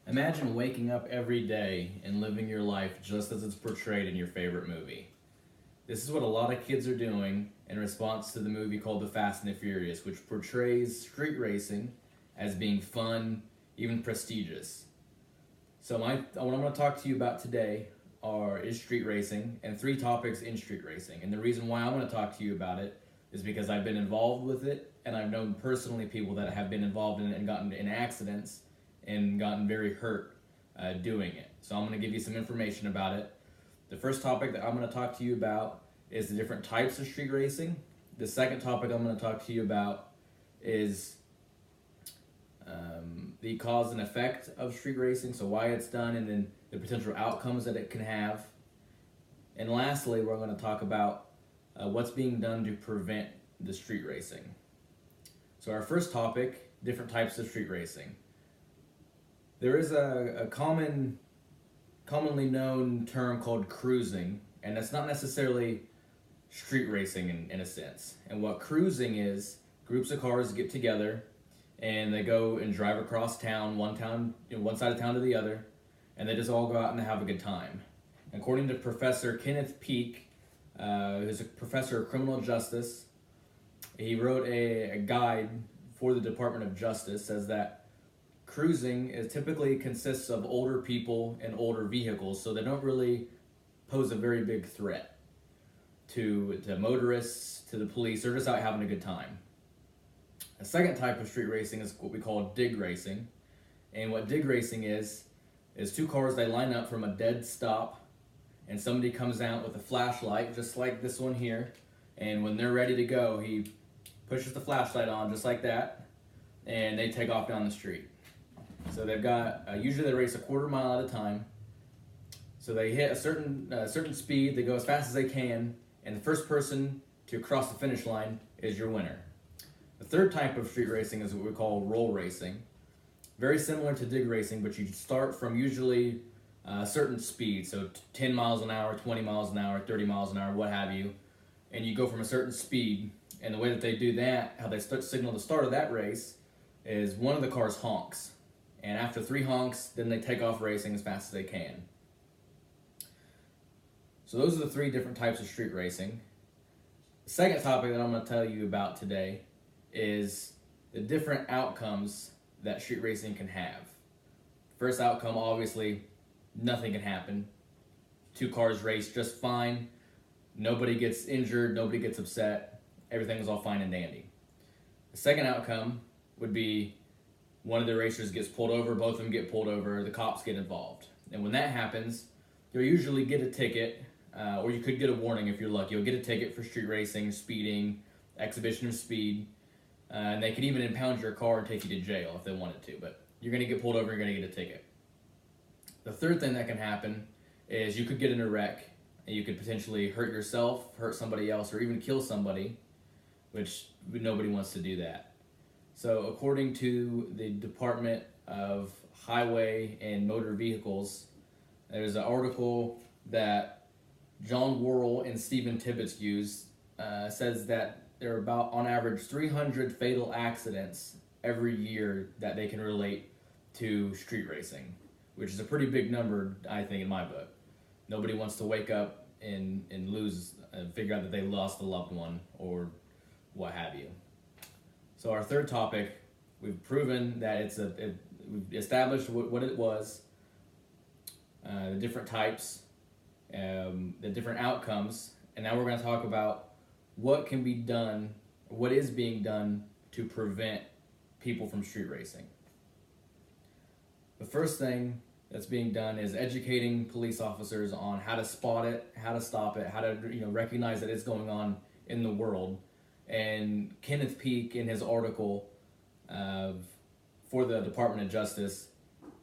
Imagine waking up every day and living your life just as it's portrayed in your favorite movie. This is what a lot of kids are doing in response to the movie called The Fast and the Furious, which portrays street racing as being fun, even prestigious. So what I'm going to talk to you about today is street racing and three topics in street racing. And the reason why I'm going to talk to you about it is because I've been involved with it, and I've known personally people that have been involved in it and gotten in accidents and gotten very hurt doing it. So I'm going to give you some information about it. The first topic that I'm going to talk to you about is the different types of street racing. The second topic I'm going to talk to you about is the cause and effect of street racing, so why it's done, and then the potential outcomes that it can have. And lastly, we're going to talk about what's being done to prevent the street racing. So our first topic, different types of street racing. There is a commonly known term called cruising, and it's not necessarily street racing in a sense. And what cruising is, groups of cars get together and they go and drive across town, one side of town to the other, and they just all go out and have a good time. According to Professor Kenneth Peake, who's a professor of criminal justice, he wrote a guide for the Department of Justice, says that cruising typically consists of older people and older vehicles, so they don't really pose a very big threat to motorists, to the police. They're just out having a good time. A second type of street racing is what we call dig racing. And what dig racing is two cars, they line up from a dead stop, and somebody comes out with a flashlight, just like this one here. And when they're ready to go, he pushes the flashlight on just like that, and they take off down the street. So they've got, usually they race a quarter mile at a time. So they hit a certain speed, they go as fast as they can, and the first person to cross the finish line is your winner. The third type of street racing is what we call roll racing. Very similar to dig racing, but you start from usually a certain speed, so 10 miles an hour, 20 miles an hour, 30 miles an hour, what have you, and you go from a certain speed, and the way that they do that, how they signal the start of that race, is one of the cars honks. And after 3 honks, then they take off racing as fast as they can. So those are the 3 different types of street racing. The second topic that I'm going to tell you about today is the different outcomes that street racing can have. First outcome, obviously, nothing can happen. 2 cars race just fine. Nobody gets injured, nobody gets upset. Everything is all fine and dandy. The second outcome would be one of the racers gets pulled over, both of them get pulled over, the cops get involved. And when that happens, you'll usually get a ticket, or you could get a warning if you're lucky. You'll get a ticket for street racing, speeding, exhibition of speed, and they could even impound your car and take you to jail if they wanted to, but you're going to get pulled over, you're going to get a ticket. The third thing that can happen is you could get in a wreck, and you could potentially hurt yourself, hurt somebody else, or even kill somebody, which nobody wants to do that. So according to the Department of Highway and Motor Vehicles, there's an article that John Worrell and Stephen Tibbets used, says that there are about, on average, 300 fatal accidents every year that they can relate to street racing, which is a pretty big number, I think, in my book. Nobody wants to wake up and lose and figure out that they lost a loved one or what have you. So our third topic, we've proven that we've established what it was, the different types, the different outcomes, and now we're going to talk about what can be done, what is being done to prevent people from street racing. The first thing that's being done is educating police officers on how to spot it, how to stop it, how to recognize that it's going on in the world. And Kenneth Peake, in his article for the Department of Justice,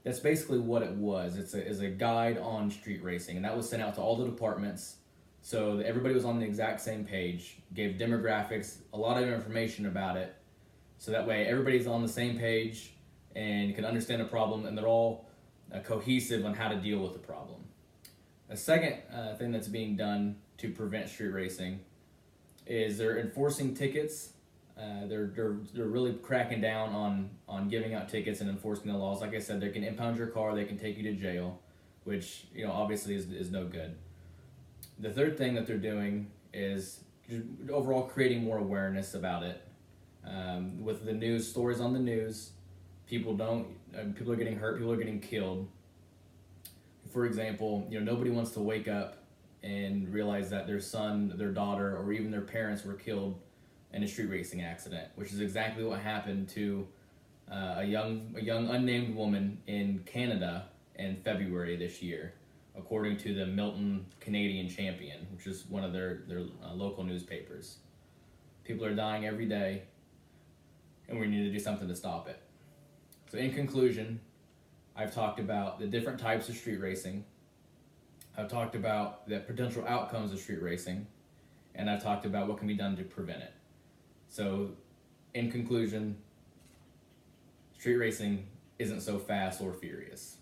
that's basically what it was. It's a guide on street racing, and that was sent out to all the departments so that everybody was on the exact same page, gave demographics, a lot of information about it, so that way everybody's on the same page and can understand the problem, and they're all cohesive on how to deal with the problem. A second thing that's being done to prevent street racing is they're enforcing tickets They're really cracking down on giving out tickets and enforcing the laws. Like I said, they can impound your car, they can take you to jail, which obviously is no good. The third thing that they're doing is just overall creating more awareness about it. With the news stories on the news, people are getting hurt, people are getting killed. For example, nobody wants to wake up and realize that their son, their daughter, or even their parents were killed in a street racing accident, which is exactly what happened to a young unnamed woman in Canada in February this year, according to the Milton Canadian Champion, which is one of their local newspapers. People are dying every day, and we need to do something to stop it. So in conclusion, I've talked about the different types of street racing. I've talked about the potential outcomes of street racing, and I've talked about what can be done to prevent it. So, in conclusion, street racing isn't so fast or furious.